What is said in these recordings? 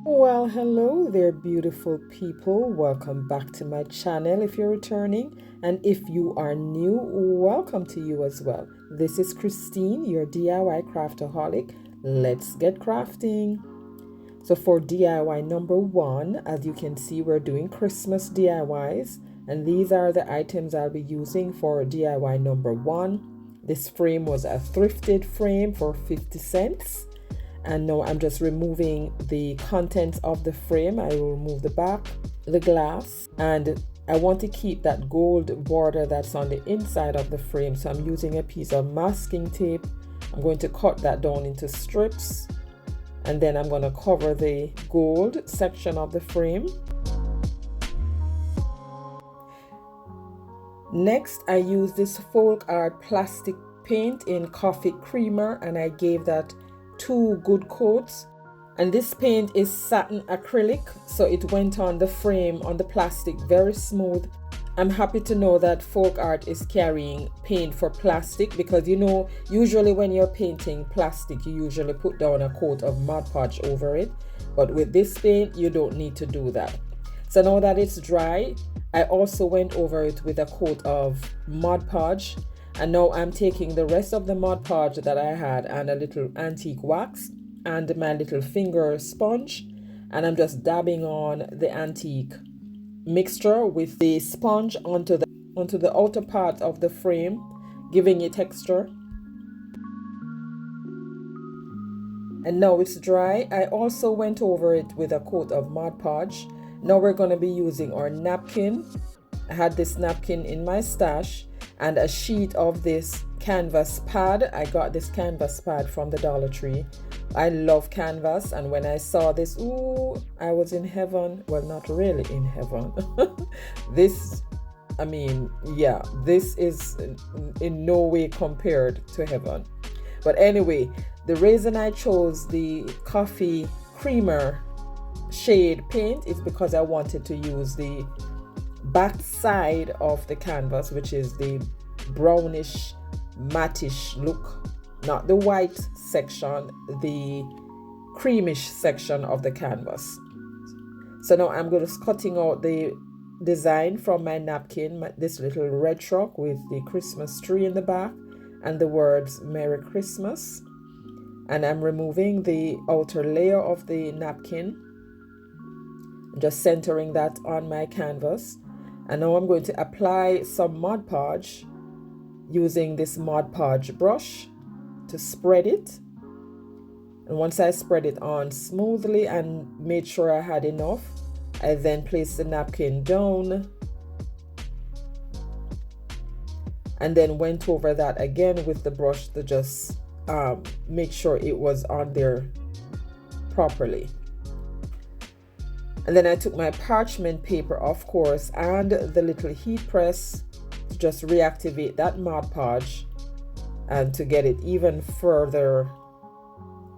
Well, hello there, beautiful people. Welcome back to my channel if you're returning. And if you are new, welcome to you as well. This is Christine, your DIY craftaholic. Let's get crafting. So for DIY number 1, as you can see, we're doing Christmas DIYs. And these are the items I'll be using for DIY number 1. This frame was a thrifted frame for 50 cents. And now I'm just removing the contents of the frame. I will remove the back, the glass, and I want to keep that gold border that's on the inside of the frame. So I'm using a piece of masking tape. I'm going to cut that down into strips, and then I'm going to cover the gold section of the frame. Next, I use this folk art plastic paint in coffee creamer, and I gave that 2 good coats. And this paint is satin acrylic, so it went on the frame, on the plastic, very smooth. I'm happy to know that folk art is carrying paint for plastic, because you know, usually when you're painting plastic, you usually put down a coat of Mod Podge over it, but with this paint you don't need to do that. So now that it's dry, I also went over it with a coat of Mod Podge. And now I'm taking the rest of the Mod Podge that I had and a little antique wax and my little finger sponge, and I'm just dabbing on the antique mixture with the sponge onto the outer part of the frame, giving it texture. And now it's dry. I also went over it with a coat of Mod Podge. Now we're going to be using our napkin. I had this napkin in my stash and a sheet of this canvas pad. I got this canvas pad from the Dollar Tree. I love canvas, and when I saw this, ooh, I was in heaven. Well, not really in heaven. This is in no way compared to heaven. But anyway, the reason I chose the coffee creamer shade paint is because I wanted to use the back side of the canvas, which is the brownish mattish look, not the white section, the creamish section of the canvas. So now I'm just cutting out the design from my napkin, this little red truck with the Christmas tree in the back and the words Merry Christmas, and I'm removing the outer layer of the napkin, just centering that on my canvas. And now I'm going to apply some Mod Podge using this Mod Podge brush to spread it. And once I spread it on smoothly and made sure I had enough, I then placed the napkin down and then went over that again with the brush to just make sure it was on there properly. And then I took my parchment paper, of course, and the little heat press to just reactivate that Mod Podge and to get it even further,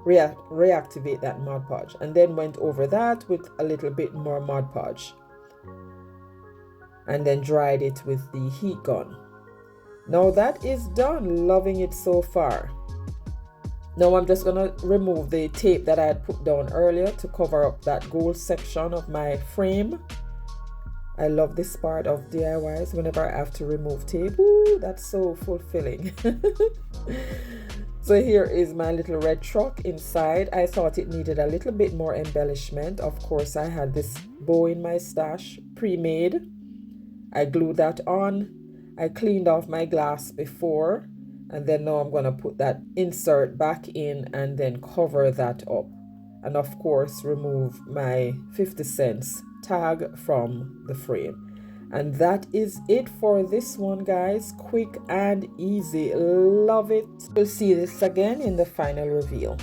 reactivate that Mod Podge. And then went over that with a little bit more Mod Podge. And then dried it with the heat gun. Now that is done. Loving it so far. Now I'm just going to remove the tape that I had put down earlier to cover up that gold section of my frame. I love this part of DIYs whenever I have to remove tape. Ooh, that's so fulfilling. So here is my little red truck inside. I thought it needed a little bit more embellishment. Of course, I had this bow in my stash, pre-made. I glued that on. I cleaned off my glass before. And then now I'm going to put that insert back in and then cover that up. And of course, remove my 50 cents tag from the frame. And that is it for this one, guys. Quick and easy. Love it. We'll see this again in the final reveal.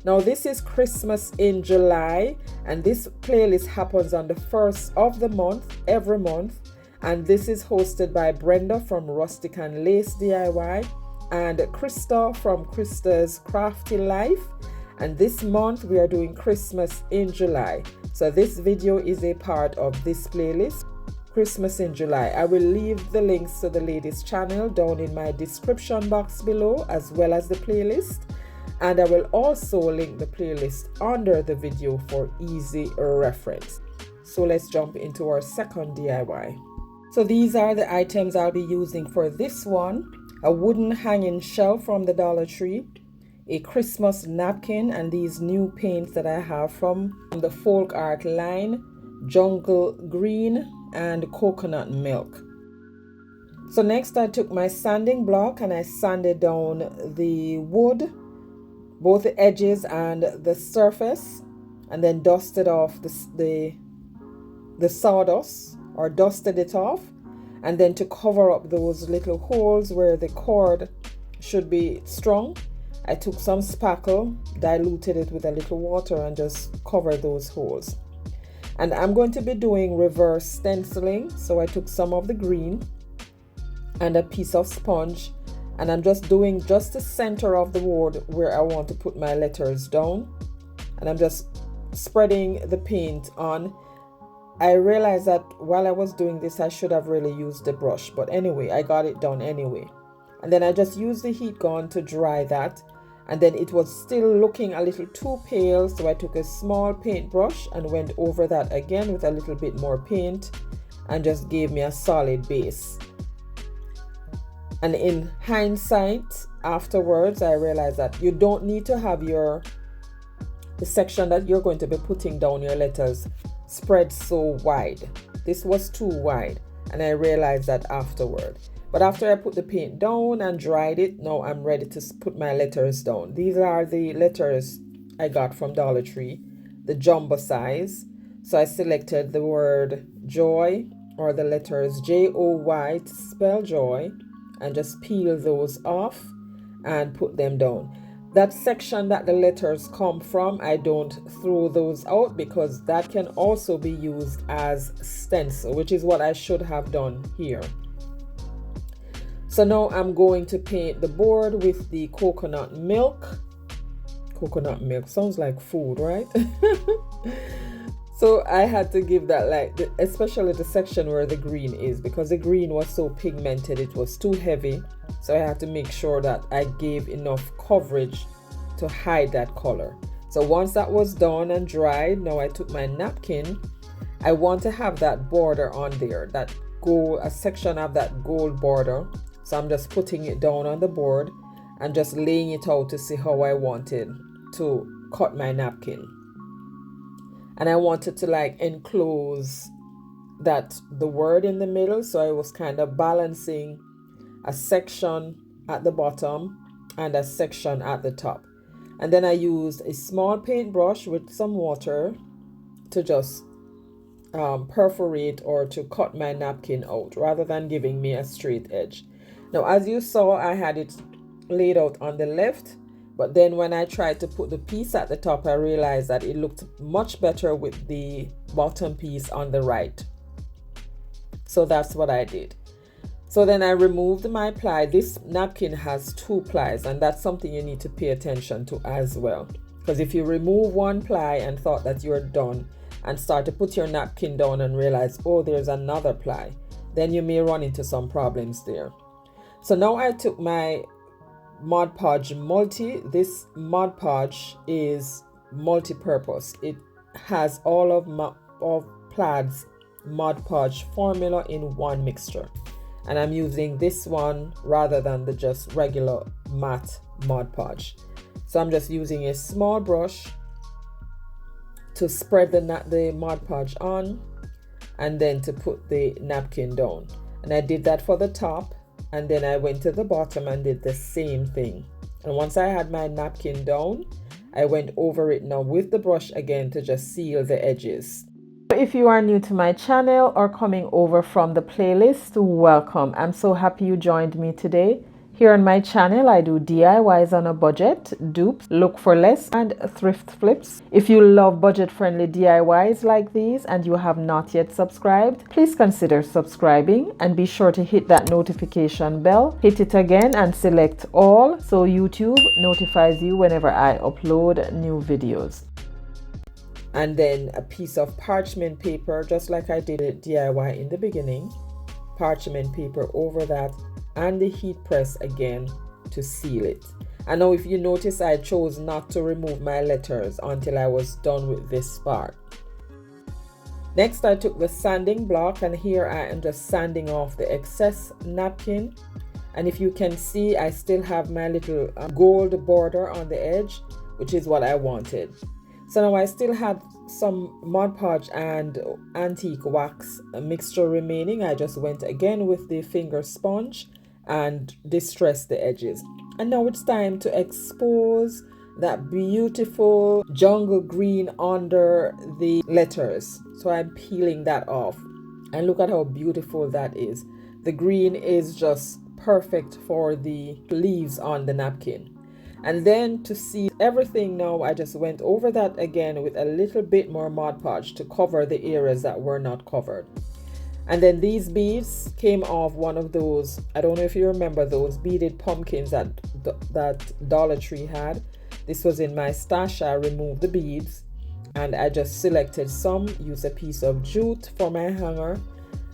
Now this is Christmas in July, and this playlist happens on the 1st of the month, every month. And this is hosted by Brenda from Rustic and Lace DIY and Krista from Krista's Crafty Life. And this month we are doing Christmas in July. So this video is a part of this playlist, Christmas in July. I will leave the links to the ladies' channel down in my description box below, as well as the playlist. and I will also link the playlist under the video for easy reference. So let's jump into our second DIY. So these are the items I'll be using for this one: a wooden hanging shelf from the Dollar Tree, a Christmas napkin, and these new paints that I have from the folk art line, jungle green and coconut milk. So next I took my sanding block and I sanded down the wood, both the edges and the surface, and then dusted off the sawdust, or dusted it off. And then to cover up those little holes where the cord should be strung, I took some spackle, diluted it with a little water, and just covered those holes. And I'm going to be doing reverse stenciling, so I took some of the green and a piece of sponge, and I'm just doing just the center of the board where I want to put my letters down, and I'm just spreading the paint on. I realized that while I was doing this I should have really used the brush, but anyway, I got it done anyway. And then I just used the heat gun to dry that, and then it was still looking a little too pale, so I took a small paintbrush and went over that again with a little bit more paint, and just gave me a solid base. And in hindsight, afterwards, I realized that you don't need to have the section that you're going to be putting down your letters spread so wide. This was too wide, and I realized that afterward. But after I put the paint down and dried it, now I'm ready to put my letters down. These are the letters I got from Dollar Tree, the jumbo size. So I selected the word joy, or the letters Joy to spell joy, and just peel those off and put them down. That section that the letters come from, I don't throw those out, because that can also be used as stencil, which is what I should have done here. So now I'm going to paint the board with the coconut milk. Coconut milk sounds like food, right? So I had to give that especially the section where the green is, because the green was so pigmented, it was too heavy. So I had to make sure that I gave enough coverage to hide that color. So once that was done and dried, now I took my napkin. I want to have that border on there, a section of that gold border. So I'm just putting it down on the board and just laying it out to see how I wanted to cut my napkin. And I wanted to enclose the word in the middle, so I was kind of balancing a section at the bottom and a section at the top. And then I used a small paintbrush with some water to just perforate or to cut my napkin out, rather than giving me a straight edge. Now, as you saw, I had it laid out on the left, but then when I tried to put the piece at the top, I realized that it looked much better with the bottom piece on the right. So that's what I did. So then I removed my ply. This napkin has 2 plies, and that's something you need to pay attention to as well. Because if you remove one ply and thought that you're done and start to put your napkin down and realize, oh, there's another ply, then you may run into some problems there. So now I took my Mod Podge Multi. This Mod Podge is multi-purpose. It has all of PLAID's Mod Podge formula in one mixture, and I'm using this one rather than the just regular matte Mod Podge. So I'm just using a small brush to spread the Mod Podge on, and then to put the napkin down. And I did that for the top, and then I went to the bottom and did the same thing. And once I had my napkin down, I went over it now with the brush again to just seal the edges. If you are new to my channel or coming over from the playlist, welcome. I'm so happy you joined me today. Here on my channel, I do DIYs on a budget, dupes, look for less, and thrift flips. If you love budget-friendly DIYs like these and you have not yet subscribed, please consider subscribing and be sure to hit that notification bell. Hit it again and select all so YouTube notifies you whenever I upload new videos. And then a piece of parchment paper, just like I did a DIY in the beginning. Parchment paper over that, and the heat press again to seal it. And now if you notice, I chose not to remove my letters until I was done with this part. Next, I took the sanding block, and here I am just sanding off the excess napkin. And if you can see, I still have my little gold border on the edge, which is what I wanted. So now I still had some Mod Podge and antique wax mixture remaining. I just went again with the finger sponge and distressed the edges. And now it's time to expose that beautiful jungle green under the letters. So I'm peeling that off. And look at how beautiful that is. The green is just perfect for the leaves on the napkin. And then to see everything now, I just went over that again with a little bit more Mod Podge to cover the areas that were not covered. And then these beads came off one of those, I don't know if you remember those beaded pumpkins that Dollar Tree had. This was in my stash. I removed the beads and I just selected some, used a piece of jute for my hanger,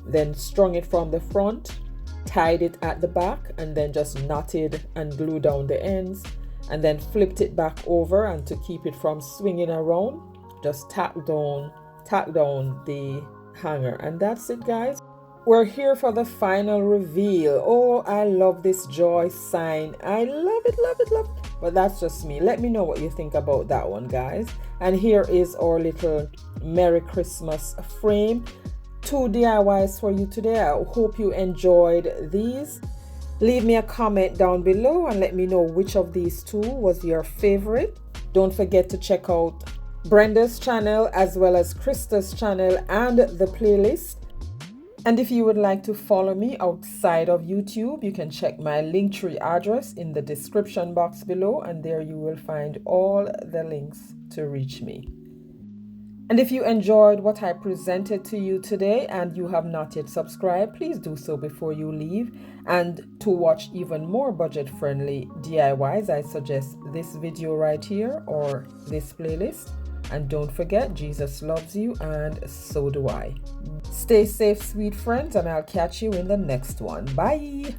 then strung it from the front, tied it at the back, and then just knotted and glued down the ends, and then flipped it back over. And to keep it from swinging around, just tack down the hanger. And that's it, guys. We're here for the final reveal. Oh, I love this joy sign. I love it, love it, love it. But that's just me. Let me know what you think about that one, guys. And here is our little Merry Christmas frame. 2 DIYs for you today. I hope you enjoyed these. Leave me a comment down below and let me know which of these 2 was your favorite. Don't forget to check out Brenda's channel as well as Krista's channel and the playlist. And if you would like to follow me outside of YouTube, you can check my linktre address in the description box below, and there you will find all the links to reach me. And if you enjoyed what I presented to you today and you have not yet subscribed, please do so before you leave. And to watch even more budget-friendly DIYs, I suggest this video right here or this playlist. And don't forget, Jesus loves you and so do I. Stay safe, sweet friends, and I'll catch you in the next one. Bye!